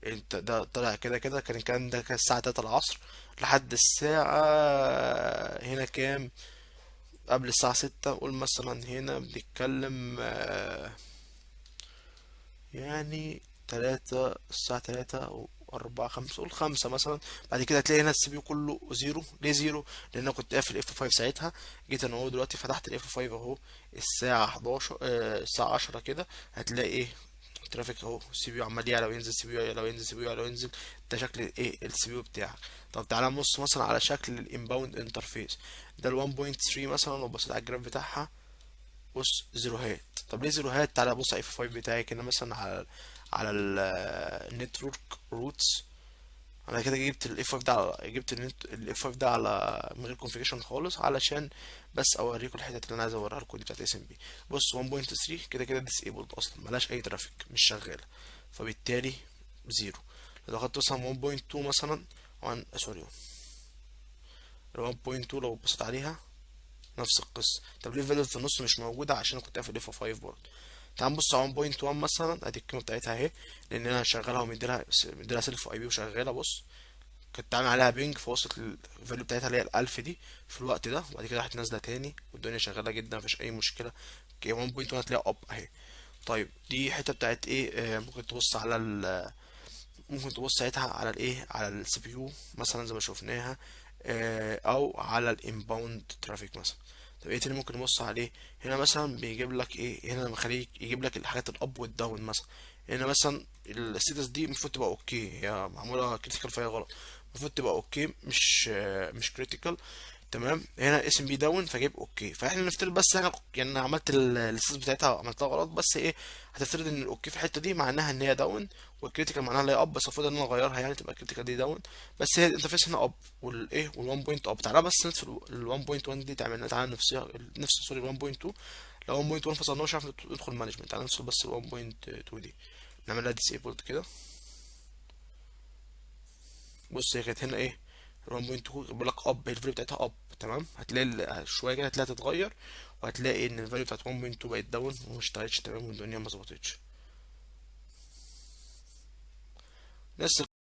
انت ده طلع كده كده، كان الكلام ده كان الساعة 3 العصر لحد الساعة هنا كام، قبل الساعة 6. قول مثلا هنا بنتكلم يعني تلاتة، الساعة 3 أو 4 5، قول 5 مثلا. بعد كده هتلاقي هنا السي بي يو كله زيرو. ليه زيرو؟ لأن أنا كنت قافل اف 5 ساعتها. جيت أنا اهو دلوقتي فتحت الاف 5 أهو، الساعة 11 الساعة 10 كده، هتلاقي ايه؟ الترافيك اهو، السي بي يو عمال يعلى وينزل، سي بي يو يعلى وينزل، سي بي يو يعلى وينزل. ده شكل ايه السي بي يو بتاعك. طب تعالى نبص مثلا على شكل الانباوند انترفيس. ده ال 1.3 مثلا، لو بصيت على الجراف بتاعها، بص زيروهات. طب ليه زيروهات؟ تعالى بص على اف 5 بتاعي كده مثلا، على النتورك روتس. انا كده جبت الاف 5 ده على، جبت الاف 5 ده على من غير كونفيجريشن خالص، علشان بس اوريكم الحتت اللي انا عايز اوريها لكم دي بتاعت اس ام بي. بص 1.3 كده كده ديسيبلد اصلا، ملهاش اي ترافيك، مش شغاله، فبالتالي زيرو. لو خدت مثلا 1.2 مثلا، سوري، ال 1.2 لو بصيت عليها نفس القصه. طب ليه فاليو في النص مش موجوده؟ عشان انا كنت قافل اف 5 برضه. تعال نبص على 1.1 مثلا، ادي القيمه بتاعتها اهي، لان انا شغالها ومديلها سيلف اي بي وشغاله. بص كنت عامل عليها بينج، فوصلت الفاليو بتاعتها اللي هي الألف دي في الوقت ده، وبعد كده راحت نازلة تاني والدنيا شغالة جدا، مفيش أي مشكلة. 1.1 هتلاقيها أب أهي. طيب دي حتة بتاعت إيه؟ ممكن تبص على ممكن تبص ساعتها على الإيه، على السي بي يو مثلا زي ما شفناها، أو على الانباوند ترافيك مثلا. طب ايه تاني ممكن نبص عليه؟ هنا مثلا بيجيب لك ايه، هنا مخليك يجيب لك الحاجات الاب والداون مثلا. هنا مثلا الستاتس دي المفروض تبقى اوكي، هي معموله كريتيكال فهي غلط. المفروض تبقى اوكي، مش كريتيكال. تمام. هنا اس ام بي داون فجايب اوكي، فاحنا نفترض بس انا يعني أنا عملت الستاتس بتاعتها عملتها غلط، بس ايه، هتفترض ان الاوكي في الحته دي معناها ان هي داون، والكريتيكال معناها ان هي اب، بس المفروض ان انا اغيرها يعني تبقى الكريتيكال دي داون. بس هي الانترفيس هنا اب، والايه وال1 بوينت اب. تعالى بس ندخل ال 1.1 دي، تعملنا تعالى نفسها نفس سوري ال 1.2. لو 1.1 فصلناه مش عارف ندخل مانجمنت. تعالى ندخل بس ال 1.2 دي، نعملها ديسيبلد كده. بص هي كانت هنا ايه، ال 1.2 بيقول لك اب، الفاليو بتاعتها اب. تمام. هتلاقي شويه كده هتلاقيها تتغير، وهتلاقي ان الفاليو بتاعت 1.2 بقت داون ومش اشتغلتش تمام، والدنيا ما ظبطتش. نفس